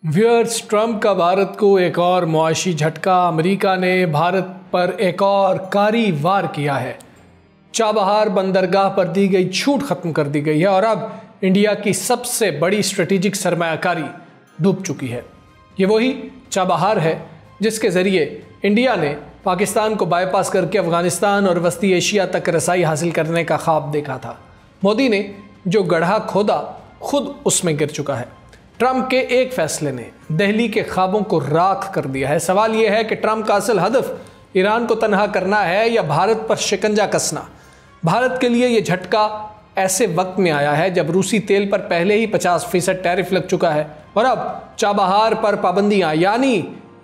Viewers, Trump का भारत को एक और मुआशी झटका। अमेरिका ने भारत पर एक और कारी वार किया है। चाबहार बंदरगाह पर दी गई छूट खत्म कर दी गई है और अब इंडिया की सबसे बड़ी स्ट्रेटेजिक सरमायाकारी डूब चुकी है। ये वही चाबहार है जिसके ज़रिए इंडिया ने पाकिस्तान को बाईपास करके अफगानिस्तान और वस्ती एशिया तक रसाई हासिल करने का ख्वाब देखा था। मोदी ने जो गड्ढा खोदा खुद उसमें गिर चुका है। ट्रंप के एक फैसले ने दिल्ली के ख्वाबों को राख कर दिया है। सवाल यह है कि ट्रंप का असल हदफ ईरान को तनहा करना है या भारत पर शिकंजा कसना। भारत के लिए यह झटका ऐसे वक्त में आया है जब रूसी तेल पर पहले ही 50% टैरिफ लग चुका है और अब चाबहार पर पाबंदियां, यानी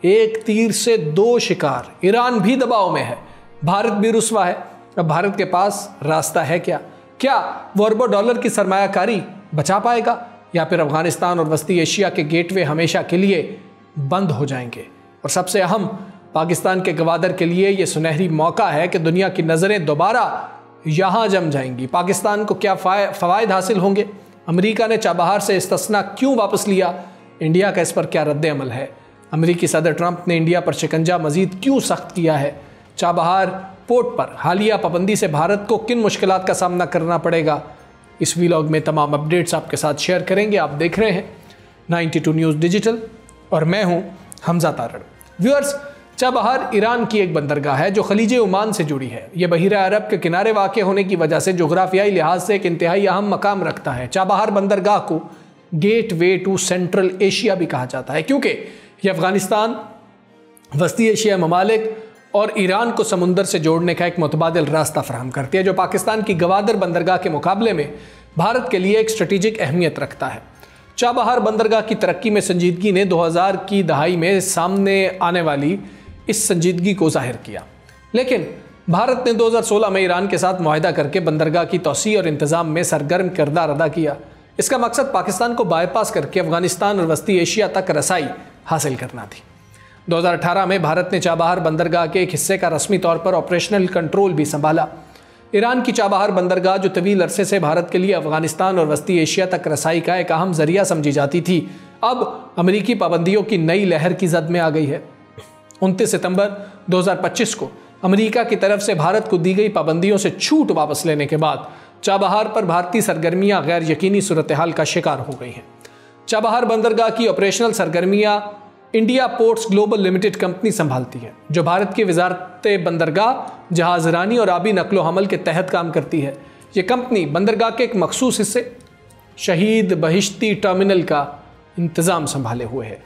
एक तीर से दो शिकार। ईरान भी दबाव में है, भारत भी रुस्वा है। अब भारत के पास रास्ता है क्या वो अरबों डॉलर की सरमायाकारी बचा पाएगा या फिर अफगानिस्तान और वस्ती एशिया के गेटवे हमेशा के लिए बंद हो जाएंगे? और सबसे अहम, पाकिस्तान के गवादर के लिए यह सुनहरी मौका है कि दुनिया की नज़रें दोबारा यहाँ जम जाएंगी। पाकिस्तान को क्या फ़वाइद हासिल होंगे? अमेरिका ने चाबहार से इस्तिस्ना क्यों वापस लिया? इंडिया का इस पर क्या रद्द अमल है? अमेरिकी सदर ट्रंप ने इंडिया पर शिकंजा मज़ीद क्यों सख्त किया है? चाबहार पोर्ट पर हालिया पाबंदी से भारत को किन मुश्किलात का सामना करना पड़ेगा? इस व्लॉग में तमाम अपडेट्स आपके साथ शेयर करेंगे। आप देख रहे हैं 92 न्यूज़ डिजिटल और मैं हूं Hamza Tarar. Viewers, Chabahar Iran की एक बंदरगाह है जो खलीज ओमान से जुड़ी है। यह बहीरा अरब के किनारे वाक़ होने की वजह से जोग्राफियाई लिहाज से एक इंतहाई अहम मकाम रखता है। चाबहार बंदरगाह को gateway to central Asia भी कहा जाता है क्योंकि यह अफगानिस्तान, वस्ती एशिया ममालिक और ईरान को समुंदर से जोड़ने का एक मुतबादिल रास्ता फराहम करती है, जो पाकिस्तान की गवादर बंदरगाह के मुकाबले में भारत के लिए एक स्ट्रेटेजिक अहमियत रखता है। चाबहार बंदरगाह की तरक्की में संजीदगी ने 2000 की दहाई में सामने आने वाली इस संजीदगी को जाहिर किया, लेकिन भारत ने 2016 में ईरान के साथ मुआहिदा करके बंदरगाह की तौसी और इंतज़ाम में सरगर्म किरदार अदा किया। इसका मकसद पाकिस्तान को बाईपास करके अफगानिस्तान और वस्ती एशिया तक रसाई हासिल करना थी। 2018 में भारत ने चाबहार बंदरगाह के एक हिस्से का रस्मी तौर पर ऑपरेशनल कंट्रोल भी संभाला। ईरान की चाबहार बंदरगाह, जो तवील अरसे से भारत के लिए अफगानिस्तान और वस्ती एशिया तक रसाई का एक अहम जरिया समझी जाती थी, अब अमेरिकी पाबंदियों की नई लहर की जद में आ गई है। 29 सितंबर 2025 को अमेरिका की तरफ से भारत को दी गई पाबंदियों से छूट वापस लेने के बाद चाबहार पर भारतीय सरगर्मियां गैर यकीनी सूरत हाल का शिकार हो गई हैं। चाबहार बंदरगाह की ऑपरेशनल सरगर्मियां India ports global limited company संभालती है, जो भारत की वजारत बंदरगाह, जहाजरानी और आबी नकलो हमल के तहत काम करती है। ये कंपनी बंदरगाह के एक मखसूस हिस्से शहीद बहिश्ती टर्मिनल का इंतज़ाम संभाले हुए है।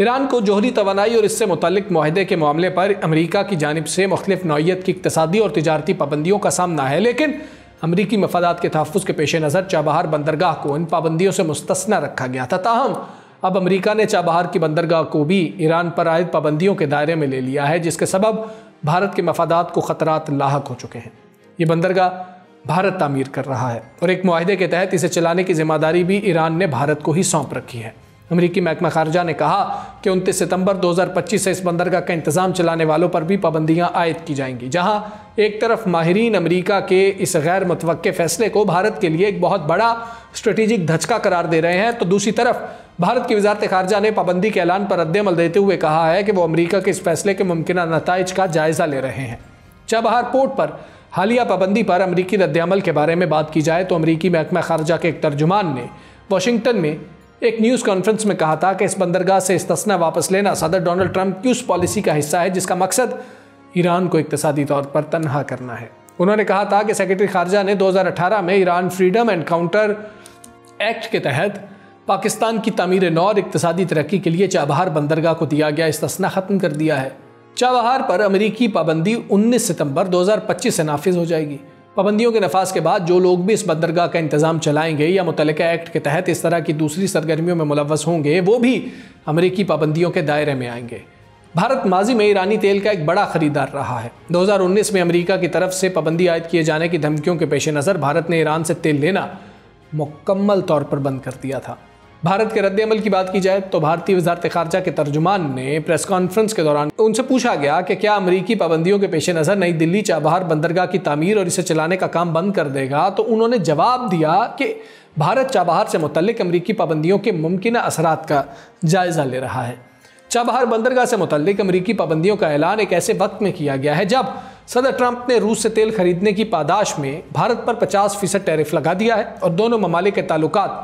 ईरान को जोहरी तवानाई और इससे मुतल्लिक मुआहदे के मामले पर अमेरिका की जानिब से मुख्तलिफ नौइयत की इक़्तिसादी और तिजारती पाबंदियों का सामना है, लेकिन अमेरिकी मफादात के तहफ़्फ़ुज़ के पेश नज़र चाबहार बंदरगाह को इन पाबंदियों से मुस्तस्ना रखा गया था। ताहम अब अमेरिका ने चाबहार की बंदरगाह को भी ईरान पर आयद पाबंदियों के दायरे में ले लिया है, जिसके सबब भारत के मफादात को ख़तरात लाहक हो चुके हैं। ये बंदरगाह भारत तामीर कर रहा है और एक मुआहदे के तहत इसे चलाने की जिम्मेदारी भी ईरान ने भारत को ही सौंप रखी है। अमेरिकी महकमा खारजा ने कहा कि 29 सितंबर 2025 से इस बंदरगाह का इंतज़ाम चलाने वालों पर भी पाबंदियां आयद की जाएंगी। जहां एक तरफ माहिरीन अमेरिका के इस गैर मुतवक्के फैसले को भारत के लिए एक बहुत बड़ा स्ट्रेटेजिक धचका करार दे रहे हैं, तो दूसरी तरफ भारत की वजारत खारजा ने पाबंदी के ऐलान पर रद्द-ए-अमल देते हुए कहा है कि वो अमेरिका के इस फैसले के मुमकिना नताइज का जायज़ा ले रहे हैं। चाबहार पोर्ट पर हालिया पाबंदी पर अमेरिकी रद्द-ए-अमल के बारे में बात की जाए तो अमेरिकी महकमा खारजा के एक तर्जुमान ने वाशिंगटन में एक न्यूज़ कॉन्फ्रेंस में कहा था कि इस बंदरगाह से इस्तिस्ना वापस लेना सदर डोनाल्ड ट्रंप की उस पॉलिसी का हिस्सा है जिसका मकसद ईरान को इक्तिसादी तौर पर तनहा करना है। उन्होंने कहा था कि सेक्रेटरी खारजा ने 2018 में Iran freedom and counter act के तहत पाकिस्तान की तामीर नौ और इक्तिसादी तरक्की के लिए चाबहार बंदरगाह को दिया गया इस्तिस्ना ख़त्म कर दिया है। चाबहार पर अमेरिकी पाबंदी 19 सितंबर 2025 से नाफिज हो जाएगी। पाबंदियों के नफाज के बाद जो लोग भी इस बंदरगाह का इंतज़ाम चलाएंगे या मुतल्लिका एक्ट के तहत इस तरह की दूसरी सरगर्मियों में मुलव्वस होंगे, वो भी अमेरिकी पाबंदियों के दायरे में आएंगे। भारत माजी में ईरानी तेल का एक बड़ा खरीदार रहा है। 2019 में अमेरिका की तरफ से पाबंदी आयद किए जाने की धमकियों के पेश नज़र भारत ने ईरान से तेल लेना मुकम्मल तौर पर बंद कर दिया था। भारत के रद्द-ए-अमल की बात की जाए तो भारतीय वजारत खारजा के तर्जुमान ने प्रेस कॉन्फ्रेंस के दौरान उनसे पूछा गया कि क्या अमेरिकी पाबंदियों के पेश नज़र नई दिल्ली चाबहार बंदरगाह की तामीर और इसे चलाने का काम बंद कर देगा, तो उन्होंने जवाब दिया कि भारत चाबहार से मुतल्लिक अमरीकी पाबंदियों के मुमकिन असरात का जायजा ले रहा है। चाबहार बंदरगाह से मुतल्लिक अमरीकी पाबंदियों का ऐलान एक ऐसे वक्त में किया गया है जब सदर ट्रंप ने रूस से तेल खरीदने की पादाश में भारत पर 50% टैरिफ लगा दिया है और दोनों ममालिक के ताल्लुकात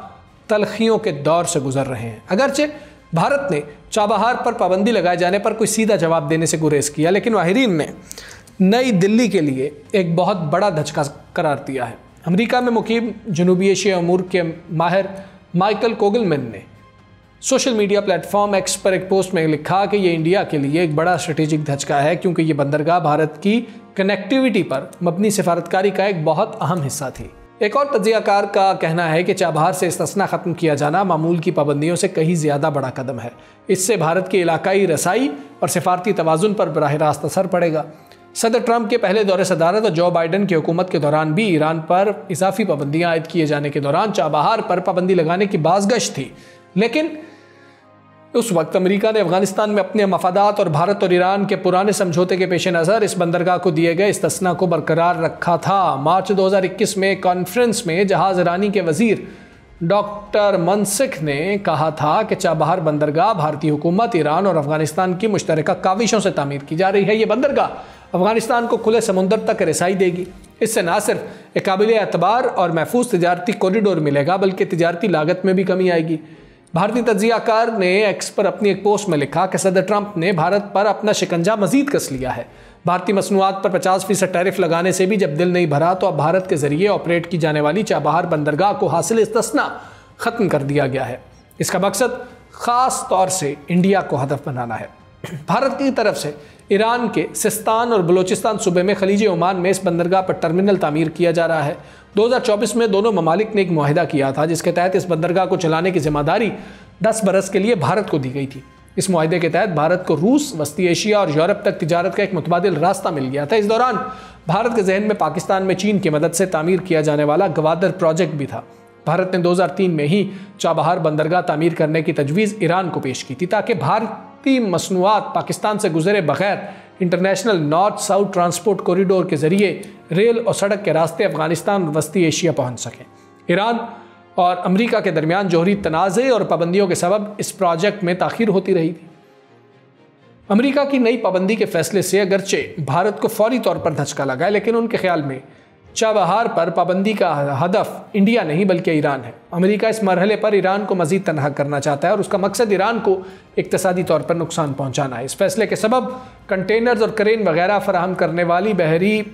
तलखियों के दौर से गुजर रहे हैं। अगरचे भारत ने चाबहार पर पाबंदी लगाए जाने पर कोई सीधा जवाब देने से गुरेज किया, लेकिन माहिरीन ने नई दिल्ली के लिए एक बहुत बड़ा धचका करार दिया है। अमेरिका में मुकीम जनूबी एशिया अमूर के माहिर माइकल कोगलमैन ने सोशल मीडिया प्लेटफॉर्म एक्स पर एक पोस्ट में लिखा कि ये इंडिया के लिए एक बड़ा स्ट्रेटेजिक धचका है, क्योंकि ये बंदरगाह भारत की कनेक्टिविटी पर मबनी सिफारतकारी का एक बहुत अहम हिस्सा थी। एक और तज्जियाकार का कहना है कि चाबहार से इस्तिस्ना ख़त्म किया जाना मामूल की पाबंदियों से कहीं ज़्यादा बड़ा कदम है। इससे भारत की इलाकाई रसाई और सिफारती तवाज़ुन पर बराह रास्त असर पड़ेगा। सदर ट्रंप के पहले दौरे सदारत और जो बाइडन की हुकूमत के दौरान भी ईरान पर इजाफी पाबंदियाँ आयद किए जाने के दौरान चाबहार पर पाबंदी लगाने की बाज़गश थी, लेकिन उस वक्त अमेरिका ने अफगानिस्तान में अपने मफादात और भारत और ईरान के पुराने समझौते के पेश नज़र इस बंदरगाह को दिए गए इस्तिस्ना को बरकरार रखा था। मार्च 2021 में कॉन्फ्रेंस में जहाज़ रानी के वजीर डॉक्टर मनसिक ने कहा था कि चाबहार बंदरगाह भारतीय हुकूमत, ईरान और अफगानिस्तान की मुश्तरका काविशों से तामीर की जा रही है। ये बंदरगाह अफगानिस्तान को खुले समुंदर तक रसाई देगी। इससे न सिर्फ एक काबिल एतबार और महफूज तजारती कॉरिडोर मिलेगा, बल्कि तजारती लागत में भी कमी आएगी। भारतीय तज्जियाकार ने एक्स पर अपनी एक पोस्ट में लिखा कि सदर ट्रंप ने भारत पर अपना शिकंजा मजीद कस लिया है। भारतीय मसनूआत पर 50% टैरिफ लगाने से भी जब दिल नहीं भरा, तो अब भारत के जरिए ऑपरेट की जाने वाली चाबहार बंदरगाह को हासिल इस्तिस्ना ख़त्म कर दिया गया है। इसका मकसद ख़ास तौर से इंडिया को हदफ बनाना है। भारत की तरफ से ईरान के सिस्तान और बलोचिस्तान सूबे में खलीज ओमान में इस बंदरगाह पर टर्मिनल तामीर किया जा रहा है। 2024 में दोनों ममालिक ने एक मुआहिदा किया था, जिसके तहत इस बंदरगाह को चलाने की जिम्मेदारी 10 बरस के लिए भारत को दी गई थी। इस मुआहिदे के तहत भारत को रूस, वस्ती एशिया और यूरोप तक तिजारत का एक मुतबादिल रास्ता मिल गया था। इस दौरान भारत के जहन में पाकिस्तान में चीन की मदद से तामीर किया जाने वाला गवादर प्रोजेक्ट भी था। भारत ने 2003 में ही चाबहार बंदरगाह तामीर करने की तजवीज़ ईरान को पेश की थी, ताकि भारतीय मसनूआत पाकिस्तान से गुजरे बगैर international north south transport corridor के जरिए रेल और सड़क के रास्ते अफगानिस्तान और वस्ती एशिया पहुंच सकें। ईरान और अमेरिका के दरमियान जौहरी तनाज़े और पाबंदियों के सबब इस प्रोजेक्ट में ताख़ीर होती रही थी। अमेरिका की नई पाबंदी के फैसले से अगरचे भारत को फौरी तौर पर धचका लगा है, लेकिन उनके ख्याल में चाबहार पर पाबंदी का हदफ इंडिया नहीं बल्कि ईरान है। अमेरिका इस मरहले पर ईरान को मजीद तनहा करना चाहता है और उसका मकसद ईरान को इक्तसादी तौर पर नुकसान पहुंचाना है। इस फैसले के सबब कंटेनर्स और क्रेन वगैरह फराहम करने वाली बहरी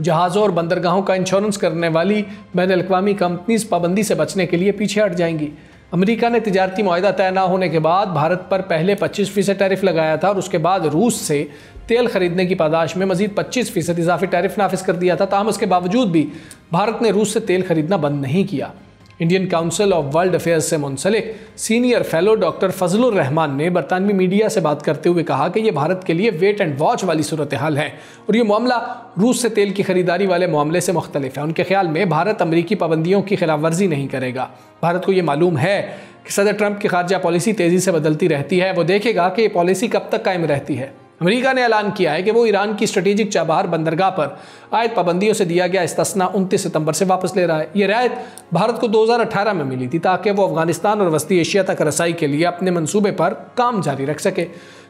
जहाज़ों और बंदरगाहों का इंश्योरेंस करने वाली बैनुल-अक़वामी कंपनीज पाबंदी से बचने के लिए पीछे हट जाएंगी। अमेरिका ने तिजारती मुआहिदा तय न होने के बाद भारत पर पहले 25% टैरिफ लगाया था और उसके बाद रूस से तेल खरीदने की पादाश में मजीद 25% इजाफी टैरिफ नाफिज कर दिया था। ताहम उसके बावजूद भी भारत ने रूस से तेल खरीदना बंद नहीं किया। Indian council of world affairs से मुंसलिक senior fellow doctor Fazlur Rahman ने बरतानवी मीडिया से बात करते हुए कहा कि यह भारत के लिए वेट एंड वॉच वाली सूरत हाल है और ये मामला रूस से तेल की खरीदारी वाले मामले से मुख्तलिफ है। उनके ख्याल में भारत अमरीकी पाबंदियों की खिलाफ वर्जी नहीं करेगा। भारत को ये मालूम है कि सदर ट्रंप की खारजा पॉलिसी तेज़ी से बदलती रहती है। वो देखेगा कि ये पॉलिसी कब तक कायम रहती है। अमेरिका ने ऐलान किया है कि वो ईरान की स्ट्रेटेजिक चाबहार बंदरगाह पर आयद पाबंदियों से दिया गया इस्तिस्ना 29 सितंबर से वापस ले रहा है। ये रियायत भारत को 2018 में मिली थी ताकि वो अफगानिस्तान और वस्ती एशिया तक रसाई के लिए अपने मंसूबे पर काम जारी रख सके।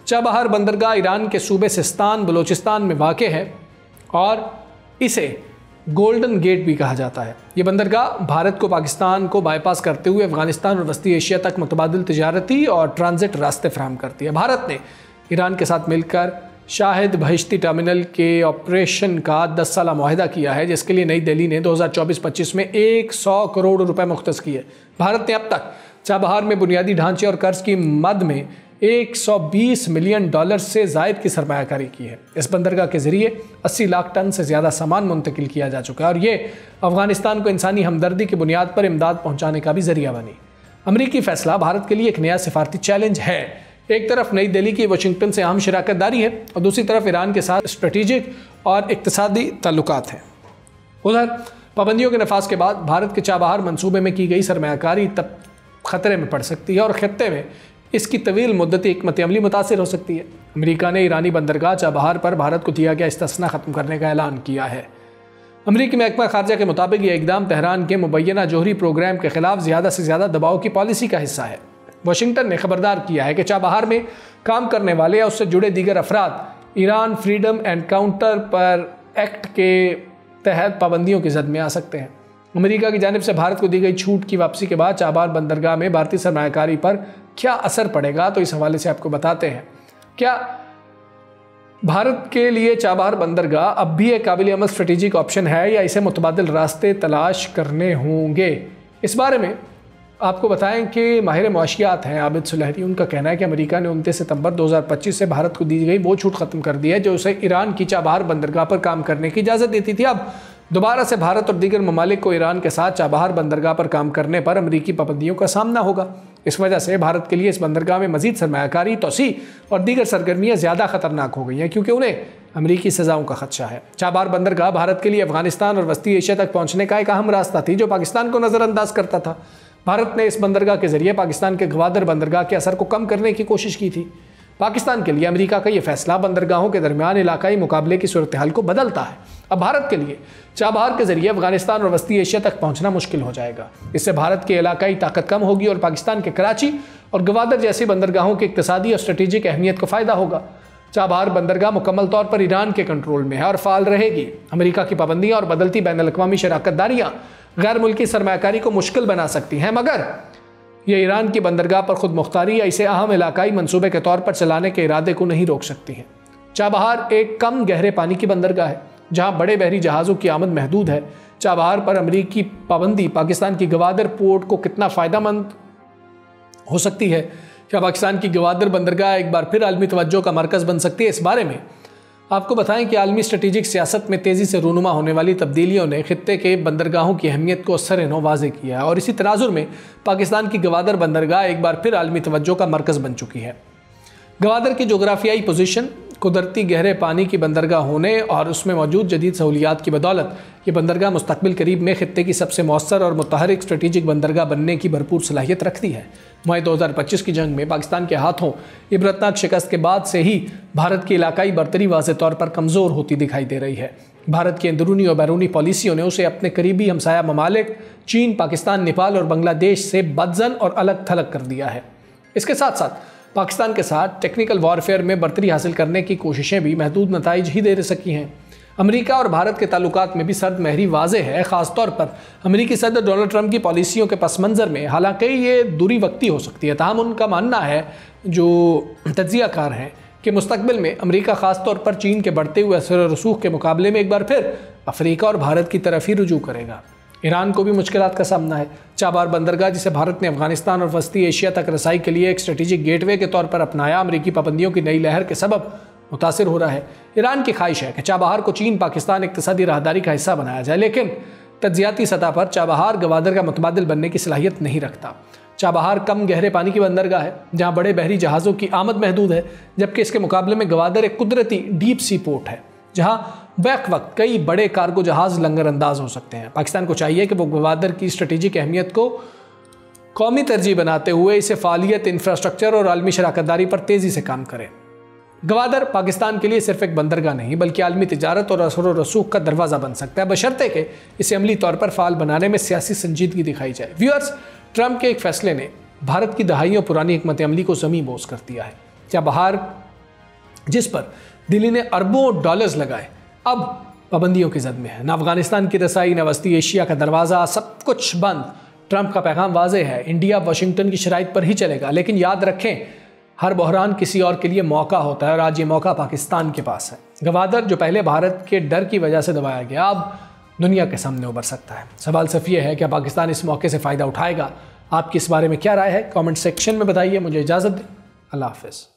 चाबहार बंदरगाह ईरान के सूबे सिस्तान बलोचिस्तान में वाक़ है और इसे गोल्डन गेट भी कहा जाता है। ये बंदरगाह भारत को पाकिस्तान को बाईपास करते हुए अफगानिस्तान और वस्ती एशिया तक मुतबादिल तिजारती और ट्रांजिट रास्ते फराहम करती है। भारत ने ईरान के साथ मिलकर शाहिद बहिश्ती टर्मिनल के ऑपरेशन का 10 साला मुआहिदा किया है, जिसके लिए नई दिल्ली ने 2024-25 में 100 करोड़ रुपए मुख्तस किए। भारत ने अब तक चाबहार में बुनियादी ढांचे और कर्ज की मद में $120 मिलियन से जायद की सरमायाकारी की है। इस बंदरगाह के जरिए 80 लाख टन से ज़्यादा सामान मुंतकिल किया जा चुका है और ये अफगानिस्तान को इंसानी हमदर्दी की बुनियाद पर इमदाद पहुँचाने का भी जरिया बनी। अमरीकी फैसला भारत के लिए एक नया सिफारती चैलेंज है। एक तरफ नई दिल्ली की वाशिंगटन से अहम शराकतदारी है और दूसरी तरफ ईरान के साथ स्ट्रेटेजिक और इक्तिसादी ताल्लुकात हैं। उधर पाबंदियों के नफाज के बाद भारत के चाबहार मंसूबे में की गई सरमायाकारी तब खतरे में पड़ सकती है और खत्ते में इसकी तवील मुद्दती हिकमत अमली मुतासिर हो सकती है। अमेरिका ने ईरानी बंदरगाह चाबहार पर भारत को दिया गया इस्तिस्ना ख़त्म करने का ऐलान किया है। अमरीकी महकमा खारजा के मुताबिक ये इकदाम तेहरान के मुबैना जोहरी प्रोग्राम के खिलाफ ज़्यादा से ज़्यादा दबाव की पॉलिसी का हिस्सा है। वाशिंगटन ने खबरदार किया है कि चाबहार में काम करने वाले या उससे जुड़े दीगर अफराद ईरान फ्रीडम एंड काउंटर पर एक्ट के तहत पाबंदियों की जद में आ सकते हैं। अमेरिका की जानिब से भारत को दी गई छूट की वापसी के बाद चाबहार बंदरगाह में भारतीय सरमायाकारी पर क्या असर पड़ेगा, तो इस हवाले से आपको बताते हैं। क्या भारत के लिए चाबहार बंदरगाह अब भी एक काबिल अमल स्ट्रेटेजिक ऑप्शन है या इसे मुतबादिल रास्ते तलाश करने होंगे? इस बारे में आपको बताएं कि माहिर मुआशियात हैं आबिद सुलहरी, उनका कहना है कि अमेरिका ने 29 सितंबर 2025 से भारत को दी गई वो छूट ख़त्म कर दी है जो उसे ईरान की चाबहार बंदरगाह पर काम करने की इजाज़त देती थी। अब दोबारा से भारत और दीगर ममालिक को ईरान के साथ चाबहार बंदरगाह पर काम करने पर अमरीकी पाबंदियों का सामना होगा। इस वजह से भारत के लिए इस बंदरगाह में मजीद सरमायाकारी, तोसी और दीगर सरगर्मियाँ ज़्यादा खतरनाक हो गई हैं क्योंकि उन्हें अमरीकी सज़ाओं का खदशा है। चाबहार बंदरगाह भारत के लिए अफगानिस्तान और वस्ती एशिया तक पहुँचने का एक अहम रास्ता थी जो पाकिस्तान को नज़रअंदाज करता था। भारत ने इस बंदरगाह के जरिए पाकिस्तान के गवादर बंदरगाह के असर को कम करने की कोशिश की थी। पाकिस्तान के लिए अमेरिका का यह फैसला बंदरगाहों के दरमियान इलाकाई मुकाबले की सूरत हाल को बदलता है। अब भारत के लिए चाबहार के जरिए अफगानिस्तान और वस्ती एशिया तक पहुंचना मुश्किल हो जाएगा। इससे भारत की इलाकाई ताकत कम होगी और पाकिस्तान के कराची और गवादर जैसी बंदरगाहों की इक्तिसादी और स्ट्रेटेजिक अहमियत को फ़ायदा होगा। चाबहार बंदरगाह मुकम्मल तौर पर ईरान के कंट्रोल में है और फाल रहेगी। अमेरिका की पाबंदियाँ और बदलती बैनुल-अक़वामी शराकतदारियाँ गैर मुल्की सरमायाकारी को मुश्किल बना सकती हैं, मगर ये ईरान की बंदरगाह पर खुद मुख्तारी या इसे अहम इलाकाई मंसूबे के तौर पर चलाने के इरादे को नहीं रोक सकती है। चाबहार एक कम गहरे पानी की बंदरगाह है जहां बड़े बहरी जहाज़ों की आमद महदूद है। चाबहार पर अमरीकी पाबंदी पाकिस्तान की गवादर पोर्ट को कितना फ़ायदेमंद हो सकती है? क्या पाकिस्तान की गवादर बंदरगाह एक बार फिर आलमी तवज्जो का मरकज़ बन सकती है? इस बारे में आपको बताएं कि आलमी स्ट्रेटेजिक सियासत में तेज़ी से रूनुमा होने वाली तब्दीलियों ने खित्ते के बंदरगाहों की अहमियत को असर-ए-नौ वाज़े किया है और इसी तनाजुर में पाकिस्तान की गवादर बंदरगाह एक बार फिर आलमी तवज्जो का मरकज़ बन चुकी है। गवादर की जोग्राफियाई पोजीशन, कुदरती गहरे पानी की बंदरगाह होने और उसमें मौजूद जदीद सहूलियात की बदौलत ये बंदरगाह मुस्तकबिल करीब में खित्ते की सबसे मौसर और मुतहरिक स्ट्रेटेजिक बंदरगाह बनने की भरपूर सलाहियत रखती है। मई 2025 की जंग में पाकिस्तान के हाथों इबरतनाक शिकस्त के बाद से ही भारत की इलाकाई बरतरी वाज़े तौर पर कमज़ोर होती दिखाई दे रही है। भारत की अंदरूनी और बैरूनी पॉलिसियों ने उसे अपने करीबी हमसाया ममालिक चीन, पाकिस्तान, नेपाल और बांग्लादेश से बदजन और अलग थलग कर दिया है। इसके साथ साथ पाकिस्तान के साथ टेक्निकल वॉरफेयर में बरतरी हासिल करने की कोशिशें भी महदूद नताइज ही दे सकी हैं। अमेरिका और भारत के ताल्लुकात में भी सर्द महरी वाज़े है, ख़ासतौर पर अमेरिकी सदर डोनाल्ड ट्रंप की पॉलिसियों के पस मंज़र में। हालांकि ये दूरी वक्ती हो सकती है, ताहम उनका मानना है जो तज्ज़ियाकार हैं कि मुस्तकबिल में अमेरिका ख़ासतौर पर चीन के बढ़ते हुए असर रसूख के मुकाबले में एक बार फिर अफ्रीका और भारत की तरफ ही रुजू करेगा। ईरान को भी मुश्किलात का सामना है। चाबहार बंदरगाह, जिसे भारत ने अफगानिस्तान और वस्ती एशिया तक रसाई के लिए एक स्ट्रेटेजिक गेटवे के तौर पर अपनाया, अमरीकी पाबंदियों की नई लहर के सबब मुतासिर हो रहा है। ईरान की ख्वाहिश है कि चाबहार को चीन पाकिस्तान इक्तिसादी राहदारी का हिस्सा बनाया जाए, लेकिन तज्जियाती सतह पर चाबहार गवादर का मुतबादिल बनने की सलाहियत नहीं रखता। चाबहार कम गहरे पानी की बंदरगाह है जहाँ बड़े बहरी जहाज़ों की आमद महदूद है, जबकि इसके मुकाबले में गवादर एक कुदरती डीप सी पोर्ट है जहाँ बैक वक्त कई बड़े कार्गो जहाज़ लंगर अंदाज हो सकते हैं। पाकिस्तान को चाहिए कि वो गवादर की स्ट्रेटेजिक अहमियत को कौमी तरजीह बनाते हुए इसे फ़ालियत, इंफ्रास्ट्रक्चर और आलमी शराकतदारी पर तेज़ी से काम करे। गवादर पाकिस्तान के लिए सिर्फ एक बंदरगाह नहीं बल्कि आलमी तिजारत और असर व रसूख का दरवाज़ा बन सकता है, बशर्ते कि इसे अमली तौर पर फ़ाल बनाने में सियासी संजीदगी दिखाई जाए। व्यूअर्स, ट्रंप के एक फैसले ने भारत की दहाइयों पुरानी हिकमत अमली को ज़मीं बोस कर दिया है। चाबहार, जिस पर दिल्ली ने अरबों डॉलर्स लगाए, अब पाबंदियों की जद में है। न अफगानिस्तान की रसाई, न वस्ती एशिया का दरवाज़ा, सब कुछ बंद। ट्रंप का पैगाम वाज़े है, इंडिया वाशिंगटन की शराइत पर ही चलेगा, लेकिन याद रखें हर बहरान किसी और के लिए मौका होता है और आज ये मौका पाकिस्तान के पास है। गवादर, जो पहले भारत के डर की वजह से दबाया गया, अब दुनिया के सामने उभर सकता है। सवाल सिर्फ ये है कि पाकिस्तान इस मौके से फ़ायदा उठाएगा। आपकी इस बारे में क्या राय है? कमेंट सेक्शन में बताइए। मुझे इजाज़त दें। अल्लाह हाफ़िज़।